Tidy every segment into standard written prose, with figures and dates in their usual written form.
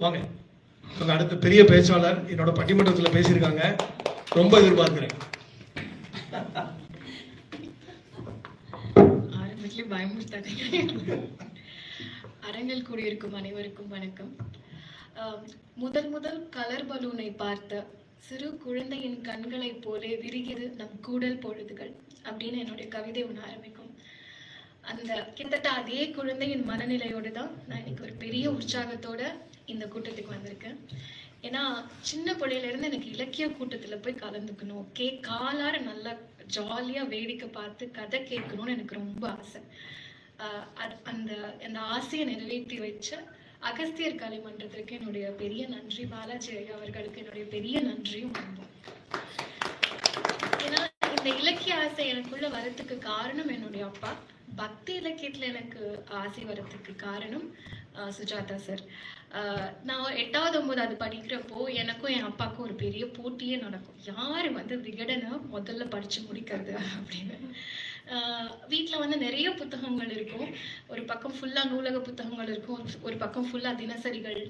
வாங்க. அடுத்த பெரிய பேச்சாளர் என்னோட பட்டிமன்றத்தில் பேசியிருக்காங்க, ரொம்ப எதிர்பார்க்கிறேன். ஆரம்பத்திலே பயமுறுத்தாங்க. அரங்கில் கூடியிருக்கும் அனைவருக்கும் வணக்கம். முதல் கலர் பலூனை பார்த்த சிறு குழந்தையின் கண்களை போலே விரிகிறது நம் கூடல் பொழுதுகள் அப்படின்னு என்னுடைய கவிதை ஒன்று ஆரம்பிக்கும். அந்த கிட்டத்தட்ட அதே குழந்தையின் மனநிலையோடு தான் நான் இன்னைக்கு ஒரு பெரிய உற்சாகத்தோட இந்த கூட்டத்துக்கு வந்திருக்கேன். ஏன்னா சின்ன பிள்ளையில இருந்து எனக்கு இலக்கிய கூட்டத்துல போய் கலந்துக்கணும், காலார நல்லா ஜாலியா வேடிக்கை பார்த்து கதை கேட்கணும்னு எனக்கு ரொம்ப ஆசை. அந்த அந்த ஆசையை நிறைவேற்றி வச்ச அகஸ்தியர் கலைமன்றத்திற்கு என்னுடைய பெரிய நன்றி, பாலாஜி ஐயா அவர்களுக்கு என்னுடைய பெரிய நன்றியும் வந்தோம். ஏன்னா இந்த இலக்கிய ஆசை எனக்குள்ள வரத்துக்கு காரணம் என்னுடைய அப்பா. பக்தி இலக்கியத்துல எனக்கு ஆசை வரத்துக்கு காரணம் சுஜாதா சார். நான் 8வது 9வது படிக்கிறப்போ எனக்கும் என் அப்பாவுக்கும் ஒரு பெரிய போட்டியே நடக்கும், யாரு விகடனை முதல்ல படிச்சு முடிக்கிறது அப்படின்னு. வீட்டில் நிறைய புத்தகங்கள் இருக்கும். ஒரு பக்கம் ஃபுல்லா நூலக புத்தகங்கள் இருக்கும், ஒரு பக்கம் ஃபுல்லா தினசரிகள்,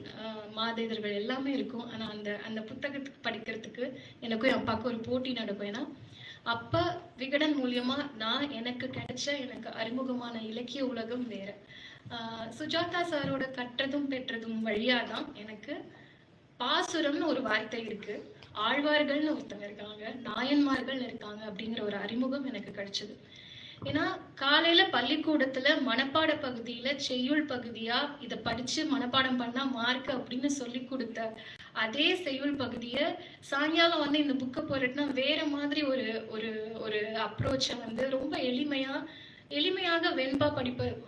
மாதேதர்கள் எல்லாமே இருக்கும். ஆனா அந்த புத்தகத்துக்கு படிக்கிறதுக்கு எனக்கும் என் அப்பாவுக்கும் ஒரு போட்டி நடக்கும். ஏன்னா அப்ப விகடன் மூலியமா எனக்கு அறிமுகமான இலக்கிய உலகம் வேற. சுஜாதா சாரோட கற்றதும் பெற்றதும் வழியாதான் எனக்கு பாசுரம்னு ஒரு வார்த்தை இருக்கு, ஆழ்வார்கள்னு ஒருத்தங்க இருக்காங்க, நாயன்மார்கள் இருக்காங்க அப்படிங்கிற ஒரு அறிமுகம் எனக்கு கிடைச்சது. ஏன்னா காலையில பள்ளிக்கூடத்துல மனப்பாட பகுதியில செய்யுள் பகுதியா இதை படிச்சு மனப்பாடம் பண்ணா மார்க் அப்படின்னு சொல்லி கொடுத்த அதே செய்யுள் பகுதிய சாயங்காலம் இந்த புக்கை போறதுனா வேற மாதிரி ஒரு ஒரு அப்ரோச்சை ரொம்ப எளிமையாக வெண்பா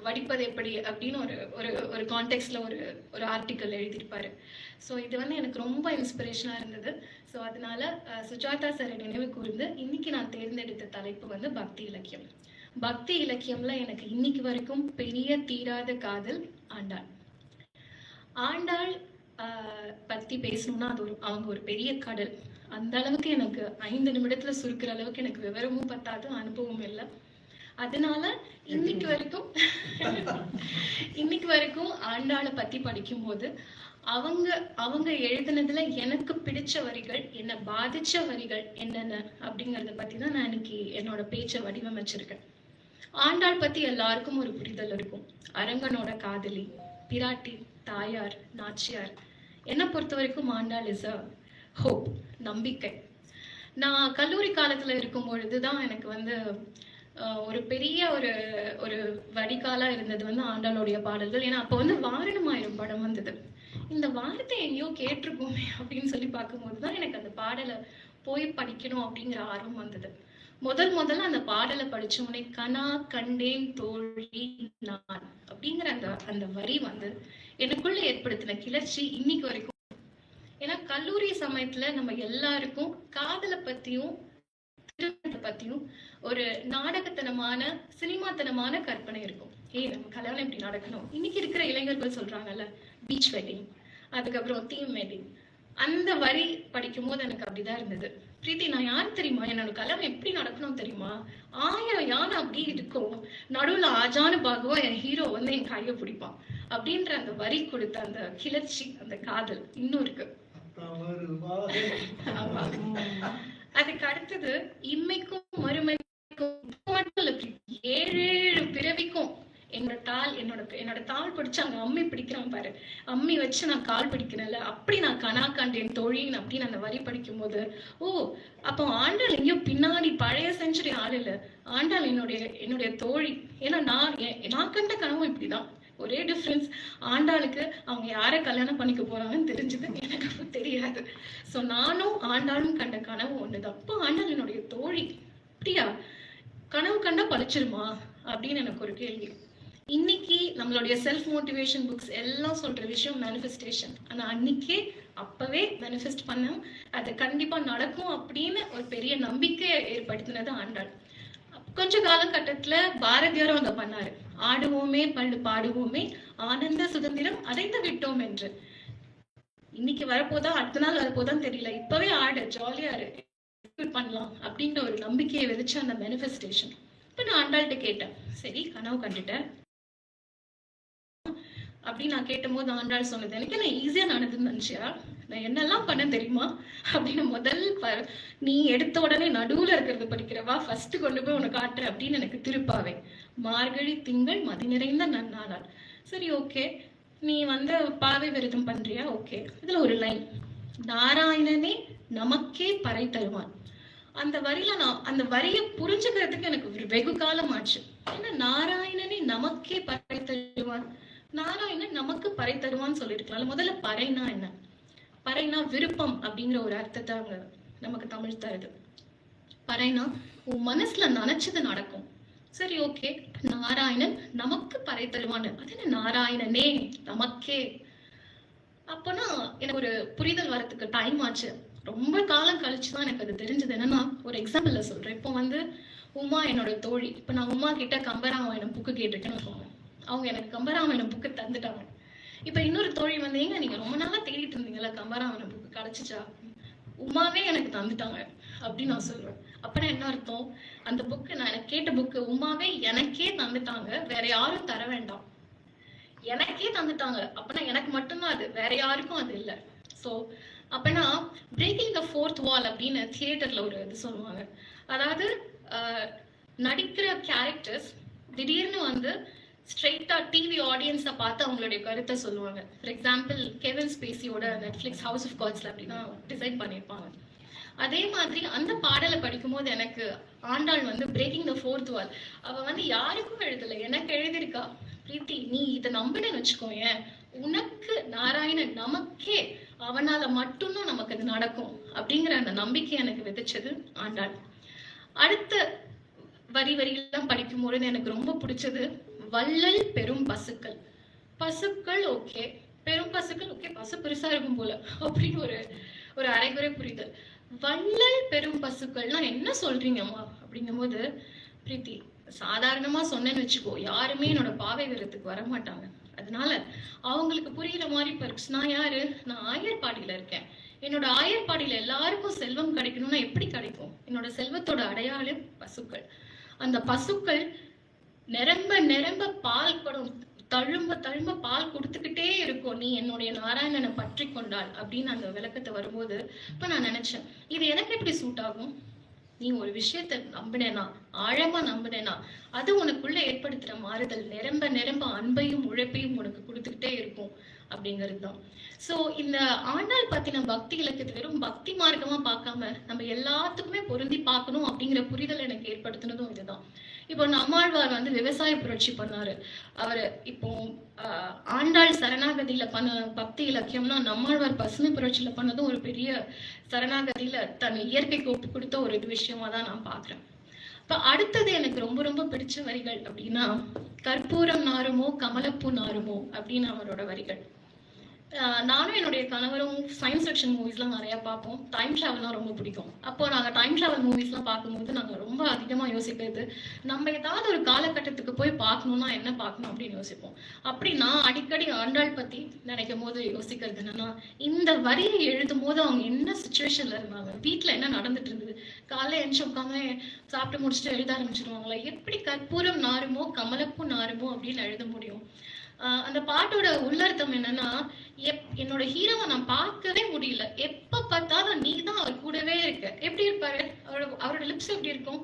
வடிப்பது எப்படி அப்படின்னு ஒரு கான்டெக்ட்ல ஒரு ஆர்டிக்கல் எழுதியிருப்பாரு. ஸோ இது எனக்கு ரொம்ப இன்ஸ்பிரேஷனா இருந்தது. ஸோ அதனால சுஜாதா சாரை நினைவு கூர்ந்து இன்னைக்கு நான் தேர்ந்தெடுத்த தலைப்பு பக்தி இலக்கியம். பக்தி இலக்கியம்ல எனக்கு இன்னைக்கு வரைக்கும் பெரிய தீராத காதல் ஆண்டாள். ஆண்டாள் பத்தி பேசணும்னா அது அவங்க ஒரு பெரிய கடல். அந்த அளவுக்கு எனக்கு 5 நிமிடத்துல சுருக்கிற அளவுக்கு எனக்கு விவரமும் பத்தாது, அனுபவம் இல்லை. அதனால இன்னைக்கு வரைக்கும் ஆண்டாளை பத்தி படிக்கும் போது அவங்க எழுதினதுல எனக்கு பிடிச்ச வரிகள், என்ன பாதிச்ச வரிகள் என்னென்ன அப்படிங்கறத பத்தி தான் நான் இன்னைக்கு என்னோட பேச்சை வடிவமைச்சிருக்கேன். ஆண்டாள் பத்தி எல்லாருக்கும் ஒரு புரிதல் இருக்கும். அரங்கனோட காதலி, பிராட்டி, தாயார், நாச்சியார். என்னை பொறுத்த வரைக்கும் ஆண்டாள் இஸ் அ ஹோப், நம்பிக்கை. நான் கல்லூரி காலத்துல இருக்கும் பொழுதுதான் எனக்கு ஒரு பெரிய ஒரு வடிகாலா இருந்தது ஆண்டாளுடைய பாடல்கள். ஏன்னா அப்ப வாரணமாயிரம் படம் வந்தது. இந்த வார்த்தை எங்கேயோ கேட்டிருக்கோமே அப்படின்னு சொல்லி பார்க்கும்போதுதான் எனக்கு அந்த பாடலை போய் படிக்கணும் அப்படிங்கிற ஆர்வம் வந்தது. முதல்ல அந்த பாடலை படிச்சோடனே கனா கண்டேன் தோழி நான் அப்படிங்கிற அந்த வரி எனக்குள்ள ஏற்படுத்தின கிளர்ச்சி இன்னைக்கு வரைக்கும். ஏன்னா கல்லூரி சமயத்துல நம்ம எல்லாருக்கும் காதலை பத்தியும் திருமணத்தை பத்தியும் ஒரு நாடகத்தனமான சினிமாத்தனமான கற்பனை இருக்கும். நம்ம கல்யாணம் எப்படி நடக்கணும், இன்னைக்கு இருக்கிற இளைஞர்கள் சொல்றாங்கல்ல பீச் வெட்டிங், அதுக்கப்புறம் தீம் வெட்டிங். அந்த வரி படிக்கும் போது எனக்கு அப்படிதான் இருந்தது. பிரீத்தி, நான் யாரு தெரியுமா, என்னோட கல்யாணம் எப்படி நடக்கணும் தெரியுமா, 1000 யானை அப்படி இருக்கும், நடுவுல ஆஜானு பாகுவா என் ஹீரோ என் கையை பிடிப்பான் அப்படின்ற அந்த வரி கொடுத்த அந்த கிளர்ச்சி, அந்த காதல் இன்னும் இருக்கு. ஆமா. அதுக்கு அடுத்தது இம்மைக்கும் மறுமைக்கும் மட்டும் இல்ல, 7 பிறவிக்கும் என்னோட தாள் பிடிச்சு அங்க அம்மி பிடிக்கிறான் பாரு, அம்மி வச்சு நான் கால் பிடிக்கிறேன்ல, அப்படி நான் கனா கண்டேன் தோழின்னு அப்படின்னு அந்த வரி படிக்கும் போது அப்போ ஆண்டாள் எங்கேயோ பின்னாடி பழைய செஞ்சுரி ஆள் இல்ல, ஆண்டாள் என்னுடைய தோழி. ஏன்னா நான் கண்ட கனவும் இப்படிதான். ஒரே டிஃப்ரென்ஸ், ஆண்டாளுக்கு அவங்க யாரை கல்யாணம் பண்ணிக்க போறாங்கன்னு தெரிஞ்சது, எனக்கு அப்போ தெரியாது. ஸோ நானும் ஆண்டாளும் கண்ட கனவு ஒண்ணுதான். அப்போ ஆண்டாள் என்னுடைய தோழி, அப்படியா கனவு கண்டா பழிச்சிருமா அப்படின்னு எனக்கு ஒரு கேள்வி. இன்னைக்கு நம்மளுடைய செல்ஃப் மோட்டிவேஷன் புக்ஸ் எல்லாம் சொல்ற விஷயம் மேனிஃபெஸ்டேஷன். ஆனா அப்பவே மேனிஃபெஸ்ட் பண்ண அது கண்டிப்பா நடக்கும் அப்படின்னு ஒரு பெரிய நம்பிக்கையை ஏற்படுத்தினது ஆண்டாள். கொஞ்ச காலகட்டத்துல பாரதியாரும் அங்க பண்ணாரு, ஆடுவோமே பள்ளு பாடுவோமே ஆனந்த சுதந்திரம் அடைந்து விட்டோம் என்று. இன்னைக்கு வரப்போதா அடுத்த நாள் வரப்போதான் தெரியல, இப்பவே ஆடு ஜாலியா பண்ணலாம் அப்படின்ற ஒரு நம்பிக்கையை விதிச்ச அந்த மேனிஃபெஸ்டேஷன். இப்ப நான் ஆண்டாள்கிட்ட கேட்டேன், சரி கனவு கண்டுட்டேன், அப்படின்னு நான் கேட்டபோது ஆண்டாள் சொன்னது, எனக்கு என்ன ஈஸியா நடந்துன்னு நினைச்சியா, நான் என்னெல்லாம் பண்ண தெரியுமா அப்படின்னு. நீ எடுத்த உடனே நடுவுல இருக்கிறது படிக்கிறவா, ஃபர்ஸ்ட் கொண்டு போய் உனக்கு காட்டுற அப்படின்னு எனக்கு திருப்பாவே. மார்கழி திங்கள் மதி நிறைந்த நன்னாளால். சரி, ஓகே, நீ பாவை விரதம் பண்றியா, ஓகே. இதுல ஒரு லைன், நாராயணனே நமக்கே பறை தருவான். அந்த வரியில நான் அந்த வரியை புரிஞ்சுக்கிறதுக்கு எனக்கு வெகு காலம் ஆச்சு. ஏன்னா நாராயணனே நமக்கே பறை தருவான், நாராயணன் நமக்கு பறை தருவான்னு சொல்லியிருக்கலாம். முதல்ல பறைனா என்ன? பறைனா விருப்பம் அப்படிங்கிற ஒரு அர்த்தத்தை அங்க நமக்கு தமிழ் தருது. பறைனா உன் மனசுல நினைச்சது நடக்கும். சரி, ஓகே, நாராயணன் நமக்கு பறை தருவான்னு, அது என்ன நாராயணனே நமக்கே? அப்போனா எனக்கு ஒரு புரிதல் வரத்துக்கு டைம் ஆச்சு. ரொம்ப காலம் கழிச்சுதான் எனக்கு அது தெரிஞ்சது. என்னன்னா, ஒரு எக்ஸாம்பிள்ல சொல்றேன். இப்போ உமா என்னோட தோழி. இப்ப நான் உமா கிட்ட கம்பராமாயணம் புக்கு கேட்டிருக்கேன்னு, அவங்க எனக்கு கம்பராமாயணம் புக்கு தந்துட்டாங்க. இப்ப இன்னொரு தோழி ஏங்க நீங்க ரொம்ப நாளா தேடிட்டு இருந்தீங்களா, கம்பராமாயணம் புக்கு கிடைச்சிச்சா? உமாவே எனக்கு தந்துட்டாங்க அப்படின்னு நான் சொல்றேன். அப்பனா என்ன அர்த்தம்? அந்த புக்கு, நான் எனக்கு கேட்ட புக்கு உமாவே எனக்கே தந்துட்டாங்க, வேற யாரும் தர வேண்டாம், எனக்கே தந்துட்டாங்க. அப்பனா எனக்கு மட்டும்தான் அது, வேற யாருக்கும் அது இல்லை. ஸோ அப்பனா பிரேக்கிங் த ஃபோர்த் வால் அப்படின்னு தியேட்டர்ல ஒரு இது சொல்லுவாங்க. அதாவது நடிக்கிற கேரக்டர்ஸ் திடீர்னு ஸ்ட்ரெயிட்டா டிவி ஆடியன்ஸை பார்த்து அவங்களுடைய கருத்தை சொல்லுவாங்க. ஃபார் எக்ஸாம்பிள் கெவின் ஸ்பேசியோட நெட்ஃபிளிக்ஸ் ஹவுஸ் ஆஃப் கார்ட்ஸ்ல அப்படின்னா டிசைன் பண்ணியிருப்பாங்க. அதே மாதிரி அந்த பாடலை படிக்கும் போது எனக்கு ஆண்டாள் பிரேக்கிங் த ஃபோர்த் வால், அவ யாருக்கும் எழுதலை, எனக்கு எழுதியிருக்கா. பிரீத்தி, நீ இதை நம்பினு வச்சுக்கோயேன், உனக்கு நாராயணன் நமக்கே, அவனால மட்டும்தான் நமக்கு அது நடக்கும் அப்படிங்கிற அந்த நம்பிக்கை எனக்கு விதைச்சது ஆண்டாள். அடுத்த வரியெல்லாம் படிக்கும் பொழுது எனக்கு ரொம்ப பிடிச்சது வள்ளல் பெரும் பசுக்கள். பசுக்கள் ஓகே, பெரும் பசுக்கள் ஓகே, பசு பெருசா இருக்கும் போல அப்படின்னு ஒரு அரைகுறை புரிதல். வள்ளல் பெரும் பசுக்கள்னா என்ன சொல்றீங்கம்மா அப்படிங்கும் போது, பிரீத்தி சாதாரணமா சொன்னேன்னு வச்சுக்கோ, யாருமே என்னோட பாவை விரதத்துக்கு வர மாட்டாங்க. அதனால அவங்களுக்கு புரியுற மாதிரி நான் யாரு, நான் ஆயர்பாடியில இருக்கேன். என்னோட ஆயர்பாடியில எல்லாருக்கும் செல்வம் கிடைக்கணும்னா எப்படி கிடைக்கும்? என்னோட செல்வத்தோட அடையாளம் பசுக்கள். அந்த பசுக்கள் நிரம்ப நிரம்ப பால் குடம், தழும்ப தழும்ப பால் கொடுத்துக்கிட்டே இருக்கும், நீ என்னுடைய நாராயணனை பற்றி கொண்டாள் அப்படின்னு அந்த விளக்கத்தை வரும்போது இப்ப நான் நினைச்சேன், இது எனக்கு எப்படி சூட் ஆகும்? நீ ஒரு விஷயத்த நம்பினேனா, ஆழமா நம்பினேனா, அது உனக்குள்ள ஏற்படுத்துற மாறுதல் நிரம்ப நிரம்ப அன்பையும் உழைப்பையும் உனக்கு கொடுத்துக்கிட்டே இருக்கும் அப்படிங்கிறது தான். சோ இந்த ஆண்டாள் பத்தின பக்தி இலக்கியத்தை வெறும் பக்தி மார்க்கமா பார்க்காம நம்ம எல்லாத்துக்குமே பொருந்தி பார்க்கணும் அப்படிங்கிற புரிதல் எனக்கு ஏற்படுத்தினதும் இதுதான். இப்போ நம்மாழ்வார் விவசாய புரட்சி பண்ணாரு. அவரு இப்போ ஆண்டாள் சரணாகதியில பண்ண பக்தி இலக்கியம்னா, நம்மாழ்வார் பசுமை புரட்சியில பண்ணதும் ஒரு பெரிய சரணாகதியில தன் இயற்கைக்கு ஒப்பு கொடுத்த ஒரு விஷயமா தான் நான் பாக்குறேன். இப்ப அடுத்தது எனக்கு ரொம்ப ரொம்ப பிடிச்ச வரிகள் அப்படின்னா, கற்பூரம் நாருமோ கமலப்பூ நாருமோ அப்படின்னு அவரோட வரிகள். நானும் என்னுடைய கணவரும் சயின்ஸ் ஃபிக்ஷன் மூவிஸ்லாம் நிறைய பார்ப்போம். டைம் டிராவல்லாம் ரொம்ப பிடிக்கும். அப்போ நாங்கள் டைம் டிராவல் மூவிஸ்லாம் பார்க்கும்போது நாங்கள் ரொம்ப அதிகமாக யோசிக்கிறது, நம்ம ஏதாவது ஒரு காலகட்டத்துக்கு போய் பார்க்கணும்னா என்ன பார்க்கணும் அப்படின்னு யோசிப்போம். அப்படி நான் அடிக்கடி ஆண்டாள் பற்றி நினைக்கும் போது யோசிக்கிறது என்னன்னா, இந்த வரியை எழுதும் போது அவங்க என்ன சுச்சுவேஷன்ல இருந்தாங்க, வீட்டில் என்ன நடந்துட்டு இருந்தது, காலைல எழுந்து உட்காந்து சாப்பிட்டு முடிச்சுட்டு எழுத ஆரம்பிச்சிருவாங்களா, எப்படி கற்பூரம் நாருமோ கமலப்பூ நாருமோ அப்படின்னு எழுத முடியும்? அந்த பாட்டோட உள்ளர்த்தம் என்னன்னா, என்னோட ஹீரோவை நான் பார்க்கவே முடியல, எப்ப பார்த்தாலும் நீ தான் அவர் கூடவே இருக்க. எப்படி இருப்பாரு, அவரோட லிப்ஸ் எப்படி இருக்கும்,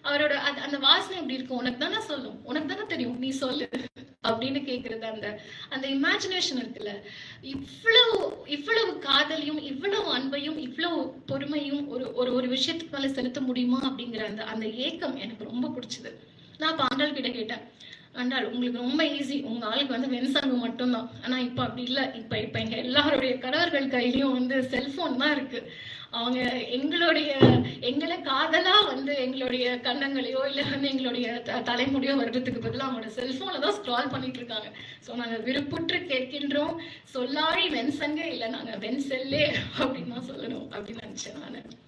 அவரோட அந்த வாசனை எப்படி இருக்கும், உனக்கு தானே சொல்லும், உனக்கு தானே தெரியும், நீ சொல்லு அப்படின்னு கேக்குறது. அந்த இமேஜினேஷன் இருக்குல்ல, இவ்வளவு காதலையும் இவ்வளவு அன்பையும் இவ்வளவு பொறுமையும் ஒரு விஷயத்துக்கு மேல செலுத்த முடியுமா அப்படிங்கிற அந்த ஏக்கம் எனக்கு ரொம்ப பிடிச்சது. நான் இப்ப ஆண்டாள் கிட்ட கேட்டேன், ஆண்டாள் உங்களுக்கு ரொம்ப ஈஸி, உங்க ஆளுக்கு வெண்சங்கு மட்டும்தான். ஆனா இப்ப அப்படி இல்லை. இப்ப எங்க எல்லாருடைய கணவர்கள் கையிலயும் செல்போன் தான் இருக்கு. அவங்க எங்களை காதலா எங்களுடைய கண்ணங்களையோ இல்ல எங்களுடைய தலைமுடியோ வர்றதுக்கு பதிலாக அவங்களோட செல்போன்ல தான் ஸ்க்ரால் பண்ணிட்டு இருக்காங்க. ஸோ நாங்க விருப்புற்று கேட்கின்றோம், சொல்லாழி வெண்சங்கே இல்லை, நாங்க வெண்செல்லே அப்படின்னு தான் சொல்லணும் அப்படின்னு நினைச்சேன் நான்.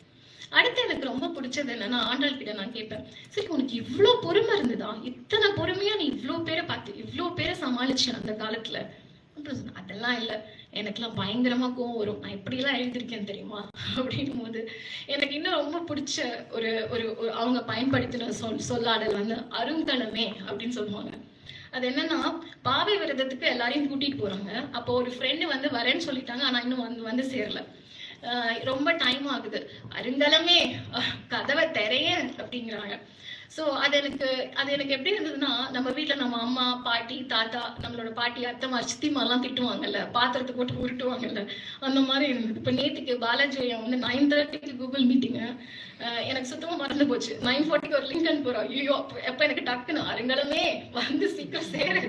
அடுத்து எனக்கு ரொம்ப பிடிச்சது என்னன்னா, ஆண்டாள் கிட்ட நான் கேட்பேன், சரி உனக்கு இவ்வளவு பொறுமை இருந்ததா, இத்தனை பொறுமையா நீ இவ்வளவு பேரை பார்த்து இவ்வளவு பேரை சமாளிச்சு அந்த காலத்துல? அதெல்லாம் இல்லை, எனக்குலாம் பயங்கரமா கோவம் வரும், நான் எப்படிலாம் எழுதியிருக்கேன் தெரியுமா அப்படின்னும் போது எனக்கு இன்னும் ரொம்ப பிடிச்ச ஒரு அவங்க பயன்படுத்தின சொல்லாடல் அருங்கலமே அப்படின்னு சொல்லுவாங்க. அது என்னன்னா, பாவை விரதத்துக்கு எல்லாரையும் கூட்டிட்டு போறாங்க. அப்போ ஒரு ஃப்ரெண்டு வந்து வரேன்னு சொல்லிட்டாங்க, ஆனா இன்னும் வந்து சேரல. ரொம்ப டைம் ஆகுது. அருங்கலமே கதவை திறைய அப்படிங்கிறாங்க. ஸோ அது எனக்கு எப்படி இருந்ததுன்னா, நம்ம வீட்டில் நம்ம அம்மா, பாட்டி, தாத்தா, நம்மளோட பாட்டி, அத்தைமா, சித்திமாலாம் திட்டுவாங்கல்ல, பாத்திரத்தை போட்டு உருட்டுவாங்கல்ல, அந்த மாதிரி இருந்தது. இப்போ நேற்றுக்கு பாலாஜி வந்து 9:30க்கு கூகுள் மீட்டிங்கு, எனக்கு சுத்தமாக மறந்து போச்சு. 9:40க்கு ஒரு லிங்க் அனுப்புகிறோம். ஐயோ எப்போ எனக்கு டக்குன்னு அருங்கலமே வந்து சீக்கிரம் சேரு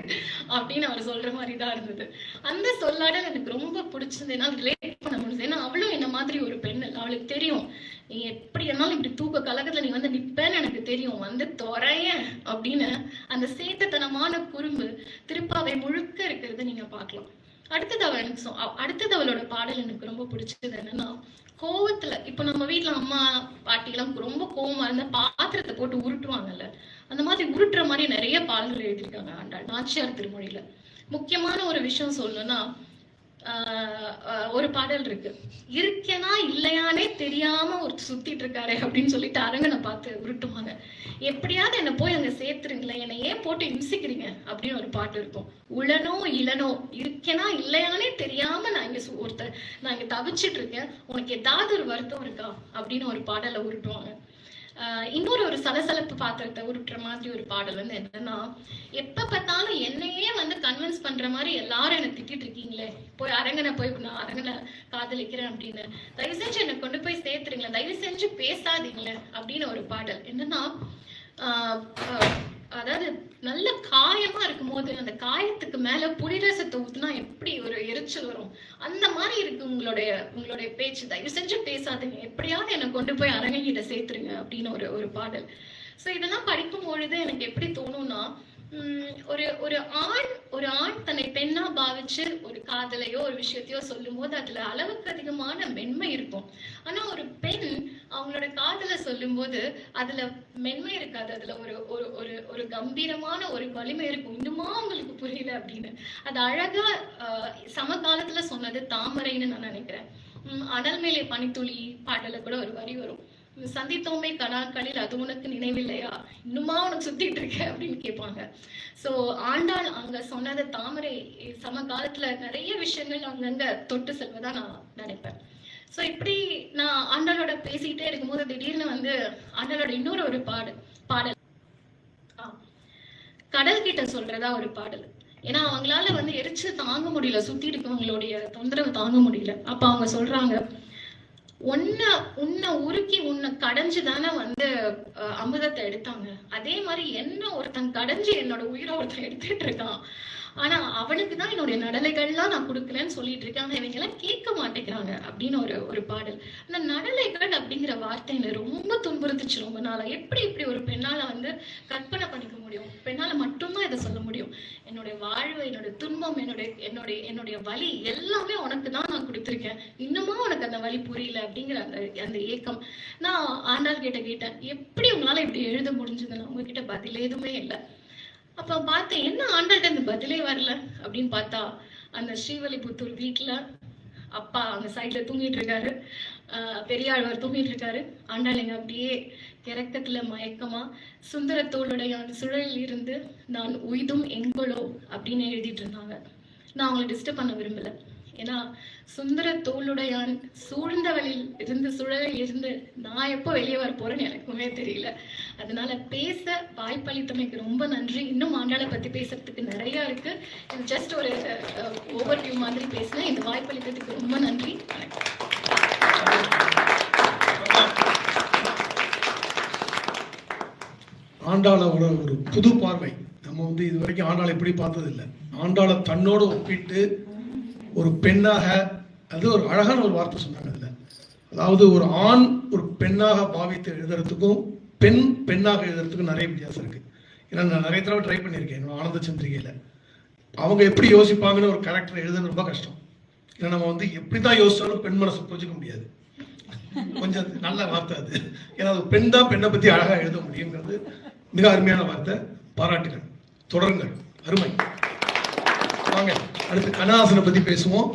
அப்படின்னு அவர் சொல்ற மாதிரி தான் இருந்தது. அந்த சொல்லாடல் எனக்கு ரொம்ப பிடிச்சது. என்னால் ரிலேட் பண்ண முடியுது. ஏன்னா அவளும் என்ன மாதிரி ஒரு பெண். அவளுக்கு தெரியும், நீ எப்படி இருந்தாலும் இப்படி தூக்க கலகத்துல நீ வந்து நிப்பேன்னு எனக்கு தெரியும், வந்து தொறைய அப்படின்னு. அந்த சேத்தத்தனமான குறும்பு திருப்பாவை முழுக்க இருக்கிறது நீங்க பார்க்கலாம். அடுத்தது அவளோட பாடல் எனக்கு ரொம்ப பிடிச்சது என்னன்னா, கோவத்துல இப்ப நம்ம வீட்டுல அம்மா பாட்டி எல்லாம் ரொம்ப கோவமா இருந்தா பாத்திரத்தை போட்டு உருட்டுவாங்கல்ல, அந்த மாதிரி உருட்டுற மாதிரி நிறைய பாடல்கள் எழுதியிருக்காங்க ஆண்டாள் நாச்சியார் திருமொழியில. முக்கியமான ஒரு விஷயம் சொல்லணும்னா, ஒரு பாடல் இருக்கு, இருக்கேனா இல்லையானே தெரியாம ஒரு சுத்திட்டு இருக்காரு அப்படின்னு சொல்லிட்டு அரங்கனை பார்த்து உருட்டுவாங்க. எப்படியாவது என்ன போய் அங்க சேர்த்துருங்களேன், என்னை ஏன் போட்டு இம்சிக்கிறீங்க அப்படின்னு ஒரு பாட்டு இருக்கும். உளனோ இளனோ இருக்கேனா இல்லையானே தெரியாம நான் இங்க தவிச்சிட்டு இருக்கேன், உனக்கு ஏதாவது ஒரு வருத்தம் இருக்கா அப்படின்னு ஒரு பாடலை உருட்டுவாங்க. இன்னொரு சலசலப்பு பாத்திரத்தை உருட்டுற மாதிரி ஒரு பாடல் வந்து என்னன்னா, எப்ப பார்த்தாலும் என்னையே வந்து கன்வின்ஸ் பண்ற மாதிரி எல்லாரும் என்ன திட்டிட்டு இருக்கீங்களே, போய் நான் அரங்கனை காதலிக்கிறேன் அப்படின்னு, தயவு செஞ்சு என்னை கொண்டு போய் சேர்த்துறீங்களேன், தயவு செஞ்சு பேசாதீங்களேன் அப்படின்னு ஒரு பாடல். என்னன்னா, அதாவது நல்ல காயமா இருக்கும் போது அந்த காயத்துக்கு மேல புளிரசத்தை ஊத்துனா எப்படி ஒரு எரிச்சல் வரும், அந்த மாதிரி இருக்கு உங்களுடைய பேச்சு, தயவு செஞ்சு பேசாதீங்க, எப்படியாவது என்னை கொண்டு போய் அரங்ககிட்ட சேர்த்துருங்க அப்படின்னு ஒரு பாடல். ஸோ இதெல்லாம் படிக்கும் பொழுது எனக்கு எப்படி தோணும்னா, ஒரு ஆண் தன்னை பெண்ணா பாவிச்சு ஒரு காதலையோ ஒரு விஷயத்தையோ சொல்லும் போது அதுல அளவுக்கு அதிகமான மென்மை இருக்கும். ஆனா ஒரு பெண் அவங்களோட காதலை சொல்லும் போது அதுல மென்மை இருக்காது, அதுல ஒரு கம்பீரமான ஒரு வலிமை இருக்கும். இன்னுமா அவங்களுக்கு புரியல அப்படின்னு அது அழகா சமகாலத்துல சொன்னது தாமரைன்னு நான் நினைக்கிறேன். அனல் மேலே பனித்துளி பாடல கூட ஒரு வரி வரும், சந்தித்தோமே கனாக்களில் அது உனக்கு நினைவில்லையா, இன்னுமா உனக்கு சுத்திட்டு இருக்க அப்படின்னு கேட்பாங்க. சோ ஆண்டாள் அங்க சொன்னது தாமரை சமகாலத்துல நிறைய விஷயங்கள் அங்கங்க தொட்டு செல்வதா நான் நினைப்பேன். சோ இப்படி நான் ஆண்டாளோட பேசிக்கிட்டே இருக்கும்போது திடீர்னு வந்து ஆண்டாளோட இன்னொரு பாடல் கடல் கிட்ட சொல்றதா ஒரு பாடல். ஏன்னா அவங்களால வந்து எரிச்சல் தாங்க முடியல, சுத்தி இருக்கவங்களுடைய தொந்தரவு தாங்க முடியல. அப்ப அவங்க சொல்றாங்க, உன்னை உருக்கி உன்னை கடைஞ்சுதானே வந்து அமுதத்தை எடுத்தாங்க, அதே மாதிரி என்ன ஒருத்தன் கடைஞ்சு என்னோட உயிரை ஒருத்தன் எடுத்துட்டு இருக்கான், ஆனா அவனுக்கு தான் என்னுடைய நடலைகள்லாம் நான் கொடுக்குறேன்னு சொல்லிட்டு இருக்கேன், ஆனா இவங்க எல்லாம் கேட்க மாட்டேங்கிறாங்க அப்படின்னு ஒரு பாடல். அந்த நடலைகள் அப்படிங்கிற வார்த்தை என்னை ரொம்ப துன்புறுத்துச்சு ரொம்ப நாளா. எப்படி இப்படி ஒரு பெண்ணால வந்து கற்பனை பண்ணிக்க முடியும், பெண்ணால மட்டும்தான் இதை சொல்ல முடியும், என்னுடைய வாழ்வு, என்னோட துன்பம், என்னுடைய வலி எல்லாமே உனக்கு தான் நான் கொடுத்துருக்கேன், இன்னுமா உனக்கு அந்த வலி புரியல அப்படிங்கிற அந்த ஏக்கம். நான் ஆண்டாள் கேட்டேன், எப்படி உங்களால இப்படி எழுத முடிஞ்சதுன்னு. உங்ககிட்ட பதில் எதுவுமே இல்லை. அப்ப பார்த்தேன், என்ன ஆண்டாள்கிட்ட இந்த பதிலே வரல அப்படின்னு பார்த்தா, அந்த ஸ்ரீவல்லிபுத்தூர் வீட்டுல அப்பா அங்க சைட்ல தூங்கிட்டு இருக்காரு, பெரியாழ்வார் தூங்கிட்டு இருக்காரு, ஆண்டாள் எங்க அப்படியே கிறக்கத்துல மயக்கமா சுந்தர தோளுடைய சுழலில் இருந்து நான் உய்தும் எங்களோ அப்படின்னு எழுதிட்டு இருந்தாங்க. நான் அவங்களை டிஸ்டர்ப் பண்ண விரும்பல, ஏன்னா சுந்தர தோளுடையான் சூழ்ந்தவளில் இருந்து சுழலில் இருந்து நான் எப்போ வெளியே வர போறேன்னு எனக்குமே தெரியல. அதனால பேச வாய்ப்பளித்தமைக்கு ரொம்ப நன்றி. இன்னும் ஆண்டாளை பத்தி பேசுறதுக்கு நிறைய இருக்கு, ஜஸ்ட் ஒரு ஓவர்வியூ மாதிரி பேசினேன். இந்த வாய்ப்பளித்ததுக்கு ரொம்ப நன்றி. ஆண்டாளோட ஒரு புது பார்வை, நம்ம வந்து இது வரைக்கும் ஆண்டாளை எப்படி பார்த்தது இல்லை. ஆண்டாளை தன்னோடு ஒப்பிட்டு ஒரு பெண்ணாக, அது ஒரு அழகான ஒரு வார்த்தை சொன்னாங்க அதுல, அதாவது ஒரு ஆண் ஒரு பெண்ணாக பாவித்து எழுதுறதுக்கும் பெண் பெண்ணாக எழுதுறதுக்கும் நிறைய வித்தியாசம் இருக்கு. ஏன்னா நான் நிறைய தடவை ட்ரை பண்ணியிருக்கேன் என்னோட ஆனந்த சந்திரிகையில. அவங்க எப்படி யோசிப்பாங்கன்னு ஒரு கேரக்டர் எழுதுறது ரொம்ப கஷ்டம். ஏன்னா நம்ம வந்து எப்படி தான் யோசிச்சாலும் பெண் மனசை புரிஞ்சுக்க முடியாது. கொஞ்சம் நல்ல வார்த்தை அது, ஏன்னா அது பெண் தான் பெண்ணை பத்தி அழகா எழுத முடியுங்கிறது மிக அருமையான வார்த்தை. பாராட்டுகள், தொடருங்கள், அருமை. வாங்க அடுத்து கண்ணதாசனை பத்தி பேசுவோம்.